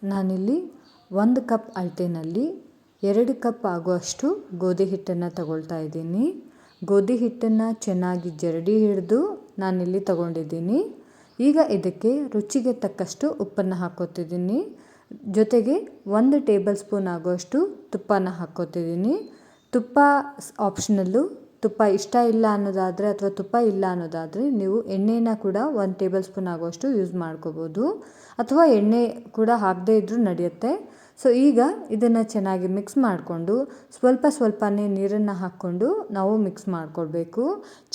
ನಾನಿಲ್ಲಿ 1 cup ಅಳತೆನಲ್ಲಿ 2 cup ಆಗುವಷ್ಟು ಗೋಧಿ ಹಿಟ್ಟನ್ನು ತಗೊಳ್ತಾ ಇದ್ದೀನಿ. ಗೋಧಿ ಹಿಟ್ಟನ್ನು ಚೆನ್ನಾಗಿ ಜರಡಿ ಹಿಡಿದು ನಾನಿಲ್ಲಿ ತಗೊಂಡಿದ್ದೀನಿ. ಈಗ ಇದಕ್ಕೆ ರುಚಿಗೆ ತಕ್ಕಷ್ಟು ಉಪ್ಪನ್ನು ಹಾಕ್ಕೋತಿದ್ದೀನಿ. ಜೊತೆಗೆ 1 ಟೇಬಲ್ ಸ್ಪೂನ್ ಆಗುವಷ್ಟು ತುಪ್ಪನ ಹಾಕ್ಕೋತಿದ್ದೀನಿ. ತುಪ್ಪ ಆಪ್ಷನಲ್ಲು. ತುಪ್ಪ ಇಷ್ಟ ಇಲ್ಲ ಅನ್ನೋದಾದರೆ ಅಥವಾ ತುಪ್ಪ ಇಲ್ಲ ಅನ್ನೋದಾದರೆ ನೀವು ಎಣ್ಣೆನ ಕೂಡ 1 ಟೇಬಲ್ ಸ್ಪೂನ್ ಆಗುವಷ್ಟು ಯೂಸ್ ಮಾಡ್ಕೋಬೋದು, ಅಥವಾ ಎಣ್ಣೆ ಕೂಡ ಹಾಕದೇ ಇದ್ದರೂ ನಡೆಯುತ್ತೆ. ಸೊ ಈಗ ಇದನ್ನು ಚೆನ್ನಾಗಿ ಮಿಕ್ಸ್ ಮಾಡಿಕೊಂಡು ಸ್ವಲ್ಪನೇ ನೀರನ್ನು ಹಾಕ್ಕೊಂಡು ನಾವು ಮಿಕ್ಸ್ ಮಾಡ್ಕೊಳ್ಬೇಕು.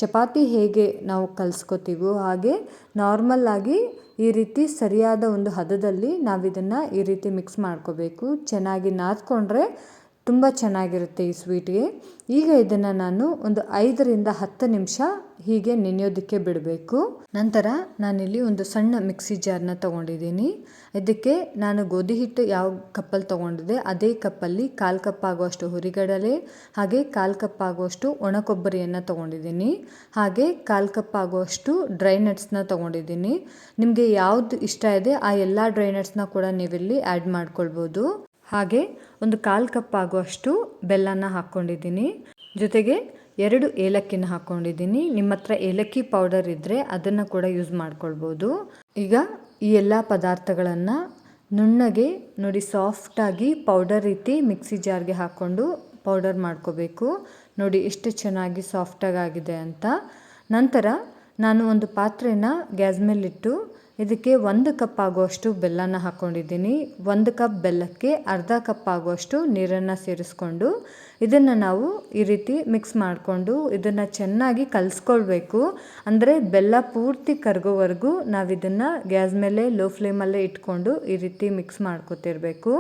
ಚಪಾತಿ ಹೇಗೆ ನಾವು ಕಲಿಸ್ಕೊತೀವೋ ಹಾಗೆ ನಾರ್ಮಲ್ಲಾಗಿ ಈ ರೀತಿ ಸರಿಯಾದ ಒಂದು ಹದದಲ್ಲಿ ನಾವಿದನ್ನು ಈ ರೀತಿ ಮಿಕ್ಸ್ ಮಾಡ್ಕೋಬೇಕು. ಚೆನ್ನಾಗಿ ನಾದ್ಕೊಂಡ್ರೆ ತುಂಬ ಚೆನ್ನಾಗಿರುತ್ತೆ ಈ ಸ್ವೀಟ್ಗೆ. ಈಗ ಇದನ್ನು ನಾನು ಒಂದು 5 ರಿಂದ 10 ನಿಮಿಷ ಹೀಗೆ ನೆನೆಯೋದಕ್ಕೆ ಬಿಡಬೇಕು. ನಂತರ ನಾನಿಲ್ಲಿ ಒಂದು ಸಣ್ಣ ಮಿಕ್ಸಿ ಜಾರ್ನ ತೊಗೊಂಡಿದ್ದೀನಿ. ಇದಕ್ಕೆ ನಾನು ಗೋಧಿ ಹಿಟ್ಟು ಯಾವ ಕಪ್ಪಲ್ಲಿ ತೊಗೊಂಡಿದ್ದೆ ಅದೇ ಕಪ್ಪಲ್ಲಿ 1/4 ಕಪ್ ಆಗುವಷ್ಟು ಹುರಿಗಡಲೆ, ಹಾಗೆ 1/4 ಕಪ್ ಆಗುವಷ್ಟು ಒಣ ಕೊಬ್ಬರಿಯನ್ನು ತೊಗೊಂಡಿದ್ದೀನಿ. ಹಾಗೆ 1/4 ಕಪ್ ಆಗುವಷ್ಟು ಡ್ರೈ ನಟ್ಸ್ನ ತೊಗೊಂಡಿದ್ದೀನಿ. ನಿಮಗೆ ಯಾವುದು ಇಷ್ಟ ಇದೆ ಆ ಎಲ್ಲ ಡ್ರೈ ನಟ್ಸ್ನ ಕೂಡ ನೀವಿಲ್ಲಿ ಆ್ಯಡ್ ಮಾಡ್ಕೊಳ್ಬೋದು. ಹಾಗೆ ಒಂದು 1/4 ಕಪ್ ಆಗುವಷ್ಟು ಬೆಲ್ಲನ ಹಾಕ್ಕೊಂಡಿದ್ದೀನಿ. ಜೊತೆಗೆ 2 ಏಲಕ್ಕಿನ ಹಾಕ್ಕೊಂಡಿದ್ದೀನಿ. ನಿಮ್ಮ ಹತ್ರ ಏಲಕ್ಕಿ ಪೌಡರ್ ಇದ್ದರೆ ಅದನ್ನು ಕೂಡ ಯೂಸ್ ಮಾಡ್ಕೊಳ್ಬೋದು. ಈಗ ಈ ಎಲ್ಲ ಪದಾರ್ಥಗಳನ್ನು ನುಣ್ಣಗೆ ನೋಡಿ ಸಾಫ್ಟಾಗಿ ಪೌಡರ್ ರೀತಿ ಮಿಕ್ಸಿ ಜಾರ್ಗೆ ಹಾಕ್ಕೊಂಡು ಪೌಡರ್ ಮಾಡ್ಕೋಬೇಕು. ನೋಡಿ ಎಷ್ಟು ಚೆನ್ನಾಗಿ ಸಾಫ್ಟಾಗಿ ಆಗಿದೆ ಅಂತ. ನಂತರ ನಾನು ಒಂದು ಪಾತ್ರೆನ ಗ್ಯಾಸ್ ಮೇಲಿಟ್ಟು ಇದಕ್ಕೆ 1 ಕಪ್ ಆಗುವಷ್ಟು ಬೆಲ್ಲನ ಹಾಕ್ಕೊಂಡಿದ್ದೀನಿ. 1 ಕಪ್ ಬೆಲ್ಲಕ್ಕೆ ಅರ್ಧ ಕಪ್ ಆಗುವಷ್ಟು ನೀರನ್ನು ಸೇರಿಸ್ಕೊಂಡು ಇದನ್ನು ನಾವು ಈ ರೀತಿ ಮಿಕ್ಸ್ ಮಾಡಿಕೊಂಡು ಇದನ್ನು ಚೆನ್ನಾಗಿ ಕಲಿಸ್ಕೊಳ್ಬೇಕು. ಅಂದರೆ ಬೆಲ್ಲ ಪೂರ್ತಿ ಕರಗೋವರೆಗೂ ನಾವಿದನ್ನು ಗ್ಯಾಸ್ ಮೇಲೆ ಲೋ ಫ್ಲೇಮಲ್ಲೇ ಇಟ್ಕೊಂಡು ಈ ರೀತಿ ಮಿಕ್ಸ್ ಮಾಡ್ಕೊತಿರ್ಬೇಕು.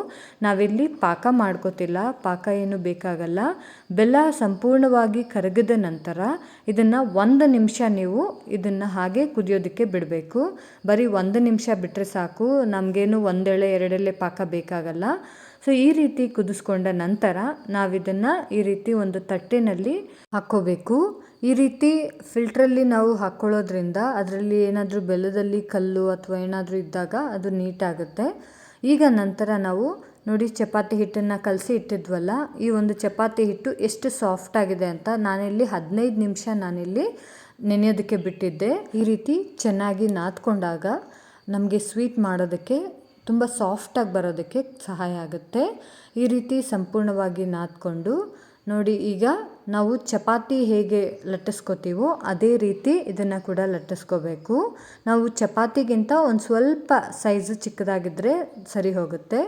ನಾವಿಲ್ಲಿ ಪಾಕ ಮಾಡ್ಕೋತಿಲ್ಲ, ಪಾಕ ಏನು ಬೇಕಾಗಲ್ಲ. ಬೆಲ್ಲ ಸಂಪೂರ್ಣವಾಗಿ ಕರಗಿದ ನಂತರ ಇದನ್ನು 1 ನಿಮಿಷ ನೀವು ಇದನ್ನು ಹಾಗೆ ಕುದಿಯೋದಕ್ಕೆ ಬಿಡಬೇಕು. ಬರೀ 1 ನಿಮಿಷ ಬಿಟ್ಟರೆ ಸಾಕು, ನಮಗೇನು 1 ಎಳೆ 2 ಎಳೆ ಪಾಕ ಬೇಕಾಗಲ್ಲ. ಸೊ ಈ ರೀತಿ ಕುದಿಸ್ಕೊಂಡ ನಂತರ ನಾವಿದನ್ನು ಈ ರೀತಿ ಒಂದು ತಟ್ಟೆನಲ್ಲಿ ಹಾಕ್ಕೋಬೇಕು. ಈ ರೀತಿ ಫಿಲ್ಟ್ರಲ್ಲಿ ನಾವು ಹಾಕ್ಕೊಳ್ಳೋದ್ರಿಂದ ಅದರಲ್ಲಿ ಏನಾದರೂ ಬೆಲ್ಲದಲ್ಲಿ ಕಲ್ಲು ಅಥವಾ ಏನಾದರೂ ಇದ್ದಾಗ ಅದು ನೀಟಾಗುತ್ತೆ. ಈಗ ನಂತರ ನಾವು ನೋಡಿ ಚಪಾತಿ ಹಿಟ್ಟನ್ನು ಕಲಸಿ ಇಟ್ಟಿದ್ವಲ್ಲ, ಈ ಒಂದು ಚಪಾತಿ ಹಿಟ್ಟು ಎಷ್ಟು ಸಾಫ್ಟ್ ಆಗಿದೆ ಅಂತ ನಾನಿಲ್ಲಿ 15 ನಿಮಿಷ ನಾನಿಲ್ಲಿ ನೆನೆಯೋದಕ್ಕೆ ಬಿಟ್ಟಿದ್ದೆ. ಈ ರೀತಿ ಚೆನ್ನಾಗಿ ನಾದ್ಕೊಂಡಾಗ ನಮಗೆ ಸ್ವೀಟ್ ಮಾಡೋದಕ್ಕೆ ತುಂಬ ಸಾಫ್ಟಾಗಿ ಬರೋದಕ್ಕೆ ಸಹಾಯ ಆಗುತ್ತೆ. ಈ ರೀತಿ ಸಂಪೂರ್ಣವಾಗಿ ನಾದ್ಕೊಂಡು ನೋಡಿ ಈಗ ನಾವು ಚಪಾತಿ ಹೇಗೆ ಲಟ್ಟಿಸ್ಕೋತೀವೋ ಅದೇ ರೀತಿ ಇದನ್ನು ಕೂಡ ಲಟ್ಟಿಸ್ಕೋಬೇಕು. ನಾವು ಚಪಾತಿಗಿಂತ ಒಂದು ಸ್ವಲ್ಪ ಸೈಜು ಚಿಕ್ಕದಾಗಿದ್ದರೆ ಸರಿ ಹೋಗುತ್ತೆ.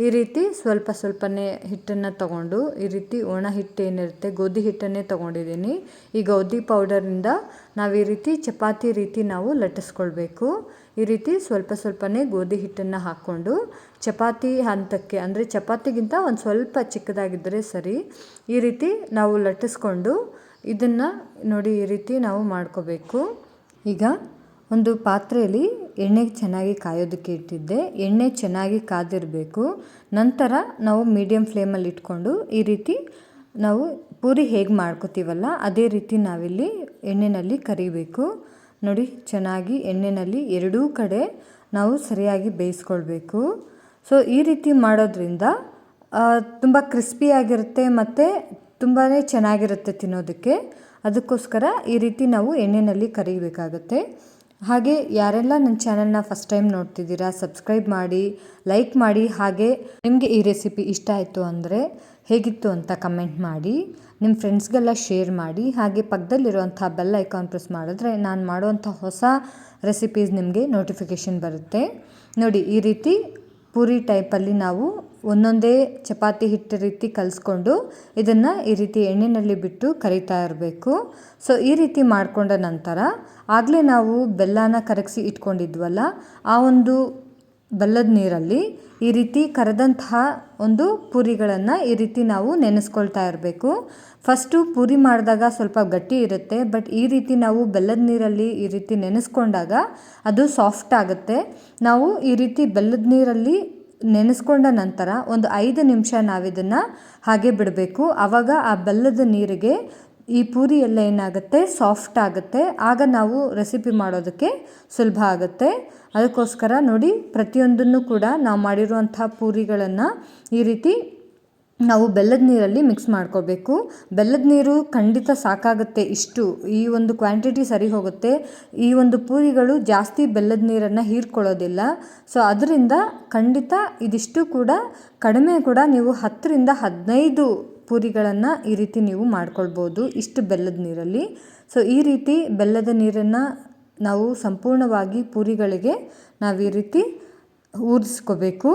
ಈ ರೀತಿ ಸ್ವಲ್ಪನೇ ಹಿಟ್ಟನ್ನು ತಗೊಂಡು ಈ ರೀತಿ ಒಣ ಹಿಟ್ಟು ಏನಿರುತ್ತೆ ಗೋಧಿ ಹಿಟ್ಟನ್ನೇ ತೊಗೊಂಡಿದ್ದೀನಿ. ಈ ಗೋಧಿ ಪೌಡರಿಂದ ನಾವು ಈ ರೀತಿ ಚಪಾತಿ ರೀತಿ ನಾವು ಲಟ್ಟಿಸ್ಕೊಳ್ಬೇಕು. ಈ ರೀತಿ ಸ್ವಲ್ಪನೇ ಗೋಧಿ ಹಿಟ್ಟನ್ನು ಹಾಕ್ಕೊಂಡು ಚಪಾತಿ ಹಂತಕ್ಕೆ, ಅಂದರೆ ಚಪಾತಿಗಿಂತ ಒಂದು ಸ್ವಲ್ಪ ಚಿಕ್ಕದಾಗಿದ್ದರೆ ಸರಿ, ಈ ರೀತಿ ನಾವು ಲಟ್ಟಿಸ್ಕೊಂಡು ಇದನ್ನು ನೋಡಿ ಈ ರೀತಿ ನಾವು ಮಾಡ್ಕೋಬೇಕು. ಈಗ ಒಂದು ಪಾತ್ರೆಯಲ್ಲಿ ಎಣ್ಣೆ ಚೆನ್ನಾಗಿ ಕಾಯೋದಕ್ಕೆ ಇಟ್ಟಿದ್ದೆ. ಎಣ್ಣೆ ಚೆನ್ನಾಗಿ ಕಾದಿರಬೇಕು. ನಂತರ ನಾವು ಮೀಡಿಯಮ್ ಫ್ಲೇಮಲ್ಲಿ ಇಟ್ಕೊಂಡು ಈ ರೀತಿ ನಾವು ಪೂರಿ ಹೇಗೆ ಮಾಡ್ಕೋತೀವಲ್ಲ ಅದೇ ರೀತಿ ನಾವಿಲ್ಲಿ ಎಣ್ಣೆಯಲ್ಲಿ ಕರಿಬೇಕು. ನೋಡಿ ಚೆನ್ನಾಗಿ ಎಣ್ಣೆಯಲ್ಲಿ ಎರಡೂ ಕಡೆ ನಾವು ಸರಿಯಾಗಿ ಬೇಯಿಸ್ಕೊಳ್ಬೇಕು. ಸೊ ಈ ರೀತಿ ಮಾಡೋದ್ರಿಂದ ತುಂಬ ಕ್ರಿಸ್ಪಿಯಾಗಿರುತ್ತೆ ಮತ್ತು ತುಂಬಾ ಚೆನ್ನಾಗಿರುತ್ತೆ ತಿನ್ನೋದಕ್ಕೆ. ಅದಕ್ಕೋಸ್ಕರ ಈ ರೀತಿ ನಾವು ಎಣ್ಣೆಯಲ್ಲಿ ಕರಿಬೇಕಾಗುತ್ತೆ. ಹಾಗೆ ಯಾರೆಲ್ಲ ನನ್ನ ಚಾನಲ್ನ ಫಸ್ಟ್ ಟೈಮ್ ನೋಡ್ತಿದ್ದೀರಾ ಸಬ್ಸ್ಕ್ರೈಬ್ ಮಾಡಿ, ಲೈಕ್ ಮಾಡಿ. ಹಾಗೆ ನಿಮಗೆ ಈ ರೆಸಿಪಿ ಇಷ್ಟ ಆಯಿತು ಅಂದರೆ ಹೇಗಿತ್ತು ಅಂತ ಕಮೆಂಟ್ ಮಾಡಿ, ನಿಮ್ಮ ಫ್ರೆಂಡ್ಸ್ಗೆಲ್ಲ ಶೇರ್ ಮಾಡಿ. ಹಾಗೆ ಪಕ್ಕದಲ್ಲಿರುವಂಥ ಬೆಲ್ ಐಕಾನ್ ಪ್ರೆಸ್ ಮಾಡಿದ್ರೆ ನಾನು ಮಾಡುವಂಥ ಹೊಸ ರೆಸಿಪೀಸ್ ನಿಮಗೆ ನೋಟಿಫಿಕೇಷನ್ ಬರುತ್ತೆ. ನೋಡಿ ಈ ರೀತಿ ಪೂರಿ ಟೈಪಲ್ಲಿ ನಾವು ಒಂದೊಂದೇ ಚಪಾತಿ ಹಿಟ್ಟು ರೀತಿ ಕಲಿಸ್ಕೊಂಡು ಇದನ್ನು ಈ ರೀತಿ ಎಣ್ಣೆಯಲ್ಲಿ ಬಿಟ್ಟು ಕರಿತಾ ಇರಬೇಕು. ಸೊ ಈ ರೀತಿ ಮಾಡಿಕೊಂಡ ನಂತರ ಆಗಲೇ ನಾವು ಬೆಲ್ಲನ ಕರಗಿಸಿ ಇಟ್ಕೊಂಡಿದ್ವಲ್ಲ ಆ ಒಂದು ಬೆಲ್ಲದ ನೀರಲ್ಲಿ ಈ ರೀತಿ ಕರೆದಂತಹ ಒಂದು ಪೂರಿಗಳನ್ನು ಈ ರೀತಿ ನಾವು ನೆನೆಸ್ಕೊಳ್ತಾ ಇರಬೇಕು. ಫಸ್ಟು ಪೂರಿ ಮಾಡಿದಾಗ ಸ್ವಲ್ಪ ಗಟ್ಟಿ ಇರುತ್ತೆ, ಬಟ್ ಈ ರೀತಿ ನಾವು ಬೆಲ್ಲದ ನೀರಲ್ಲಿ ಈ ರೀತಿ ನೆನೆಸ್ಕೊಂಡಾಗ ಅದು ಸಾಫ್ಟ್ ಆಗುತ್ತೆ. ನಾವು ಈ ರೀತಿ ಬೆಲ್ಲದ ನೀರಲ್ಲಿ ನೆನೆಸ್ಕೊಂಡ ನಂತರ ಒಂದು 5 ನಿಮಿಷ ನಾವಿದನ್ನು ಹಾಗೆ ಬಿಡಬೇಕು. ಆವಾಗ ಆ ಬೆಲ್ಲದ ನೀರಿಗೆ ಈ ಪೂರಿ ಎಲ್ಲ ಏನಾಗುತ್ತೆ ಸಾಫ್ಟ್ ಆಗುತ್ತೆ, ಆಗ ನಾವು ರೆಸಿಪಿ ಮಾಡೋದಕ್ಕೆ ಸುಲಭ ಆಗುತ್ತೆ. ಅದಕ್ಕೋಸ್ಕರ ನೋಡಿ, ಪ್ರತಿಯೊಂದನ್ನು ಕೂಡ ನಾವು ಮಾಡಿರುವಂಥ ಪೂರಿಗಳನ್ನು ಈ ರೀತಿ ನಾವು ಬೆಲ್ಲದ ನೀರಲ್ಲಿ ಮಿಕ್ಸ್ ಮಾಡ್ಕೋಬೇಕು. ಬೆಲ್ಲದ ನೀರು ಖಂಡಿತ ಸಾಕಾಗುತ್ತೆ, ಇಷ್ಟು ಈ ಒಂದು ಕ್ವಾಂಟಿಟಿ ಸರಿ ಹೋಗುತ್ತೆ. ಈ ಒಂದು ಪೂರಿಗಳು ಜಾಸ್ತಿ ಬೆಲ್ಲದ ನೀರನ್ನು ಹೀರ್ಕೊಳ್ಳೋದಿಲ್ಲ. ಸೊ ಅದರಿಂದ ಖಂಡಿತ ಇದಿಷ್ಟು ಕೂಡ ಕಡಿಮೆ ಕೂಡ ನೀವು 10ರಿಂದ 15 ಪೂರಿಗಳನ್ನು ಈ ರೀತಿ ನೀವು ಮಾಡ್ಕೊಳ್ಬೋದು ಇಷ್ಟು ಬೆಲ್ಲದ ನೀರಲ್ಲಿ. ಸೊ ಈ ರೀತಿ ಬೆಲ್ಲದ ನೀರನ್ನು ನಾವು ಸಂಪೂರ್ಣವಾಗಿ ಪೂರಿಗಳಿಗೆ ನಾವು ಈ ರೀತಿ ಊರಿಸ್ಕೋಬೇಕು.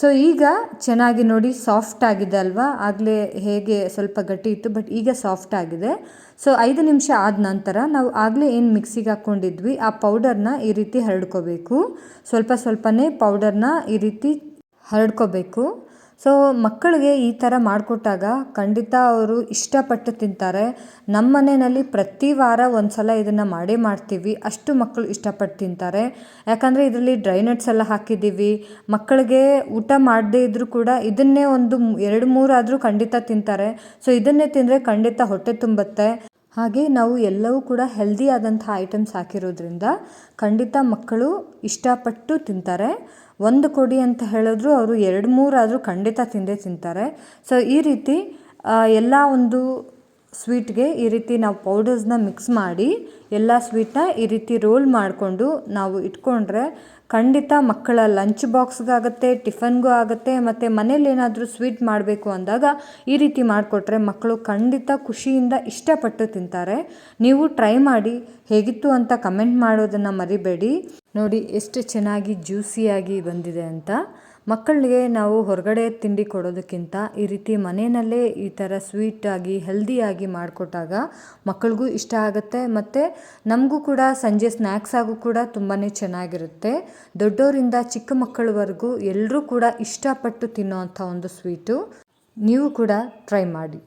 ಸೊ ಈಗ ಚೆನ್ನಾಗಿ ನೋಡಿ ಸಾಫ್ಟ್ ಆಗಿದೆ ಅಲ್ವಾ, ಆಗಲೇ ಹೇಗೆ ಸ್ವಲ್ಪ ಗಟ್ಟಿ ಇತ್ತು, ಬಟ್ ಈಗ ಸಾಫ್ಟ್ ಆಗಿದೆ. ಸೊ 5 ನಿಮಿಷ ಆದ ನಂತರ ನಾವು ಆಗಲೇ ಏನು ಮಿಕ್ಸಿಗೆ ಹಾಕ್ಕೊಂಡಿದ್ವಿ ಆ ಪೌಡರ್ನ ಈ ರೀತಿ ಹರಡ್ಕೋಬೇಕು. ಸ್ವಲ್ಪನೇ ಪೌಡರ್ನ ಈ ರೀತಿ ಹರಡ್ಕೋಬೇಕು. ಸೊ ಮಕ್ಕಳಿಗೆ ಈ ಥರ ಮಾಡಿಕೊಟ್ಟಾಗ ಖಂಡಿತ ಅವರು ಇಷ್ಟಪಟ್ಟು ತಿಂತಾರೆ. ನಮ್ಮ ಮನೆಯಲ್ಲಿ ಪ್ರತಿ ವಾರ ಒಂದು ಸಲ ಇದನ್ನು ಮಾಡೇ ಮಾಡ್ತೀವಿ, ಅಷ್ಟು ಮಕ್ಕಳು ಇಷ್ಟಪಟ್ಟು ತಿಂತಾರೆ. ಯಾಕಂದರೆ ಇದರಲ್ಲಿ ಡ್ರೈ ನಟ್ಸ್ ಎಲ್ಲ ಹಾಕಿದ್ದೀವಿ. ಮಕ್ಕಳಿಗೆ ಊಟ ಮಾಡದೇ ಇದ್ದರೂ ಕೂಡ ಇದನ್ನೇ ಒಂದು 2-3 ಆದರೂ ಖಂಡಿತ ತಿಂತಾರೆ. ಸೊ ಇದನ್ನೇ ತಿಂದರೆ ಖಂಡಿತ ಹೊಟ್ಟೆ ತುಂಬುತ್ತೆ. ಹಾಗೆ ನಾವು ಎಲ್ಲವೂ ಕೂಡ ಹೆಲ್ದಿ ಆದಂಥ ಐಟಮ್ಸ್ ಹಾಕಿರೋದ್ರಿಂದ ಖಂಡಿತ ಮಕ್ಕಳು ಇಷ್ಟಪಟ್ಟು ತಿಂತಾರೆ. ಒಂದು ಕೊಡಿ ಅಂತ ಹೇಳಿದ್ರು ಅವರು 2-3 ಆದರೂ ಖಂಡಿತ ತಿಂದೇ ತಿಂತಾರೆ. ಸೊ ಈ ರೀತಿ ಎಲ್ಲ ಒಂದು ಸ್ವೀಟ್ಗೆ ಈ ರೀತಿ ನಾವು ಪೌಡರ್ಸ್ನ ಮಿಕ್ಸ್ ಮಾಡಿ ಎಲ್ಲ ಸ್ವೀಟ್ನ ಈ ರೀತಿ ರೋಲ್ ಮಾಡಿಕೊಂಡು ನಾವು ಇಟ್ಕೊಂಡ್ರೆ ಖಂಡಿತ ಮಕ್ಕಳ ಲಂಚ್ ಬಾಕ್ಸ್ಗಾಗುತ್ತೆ, ಟಿಫನ್ಗೂ ಆಗುತ್ತೆ. ಮತ್ತು ಮನೇಲಿ ಏನಾದರೂ ಸ್ವೀಟ್ ಮಾಡಬೇಕು ಅಂದಾಗ ಈ ರೀತಿ ಮಾಡಿಕೊಟ್ರೆ ಮಕ್ಕಳು ಖಂಡಿತ ಖುಷಿಯಿಂದ ಇಷ್ಟಪಟ್ಟು ತಿಂತಾರೆ. ನೀವು ಟ್ರೈ ಮಾಡಿ, ಹೇಗಿತ್ತು ಅಂತ ಕಮೆಂಟ್ ಮಾಡೋದನ್ನು ಮರಿಬೇಡಿ. ನೋಡಿ ಎಷ್ಟು ಚೆನ್ನಾಗಿ ಜ್ಯೂಸಿಯಾಗಿ ಬಂದಿದೆ ಅಂತ. ಮಕ್ಕಳಿಗೆ ನಾವು ಹೊರಗಡೆ ತಿಂಡಿ ಕೊಡೋದಕ್ಕಿಂತ ಈ ರೀತಿ ಮನೆಯಲ್ಲೇ ಈ ಥರ ಸ್ವೀಟಾಗಿ ಹೆಲ್ದಿಯಾಗಿ ಮಾಡಿಕೊಟ್ಟಾಗ ಮಕ್ಕಳಿಗೂ ಇಷ್ಟ ಆಗುತ್ತೆ. ಮತ್ತು ನಮಗೂ ಕೂಡ ಸಂಜೆ ಸ್ನ್ಯಾಕ್ಸ್ ಆಗು ಕೂಡ ತುಂಬಾ ಚೆನ್ನಾಗಿರುತ್ತೆ. ದೊಡ್ಡವರಿಂದ ಚಿಕ್ಕ ಮಕ್ಕಳವರೆಗೂ ಎಲ್ಲರೂ ಕೂಡ ಇಷ್ಟಪಟ್ಟು ತಿನ್ನೋ ಅಂಥ ಒಂದು ಸ್ವೀಟು. ನೀವು ಕೂಡ ಟ್ರೈ ಮಾಡಿ.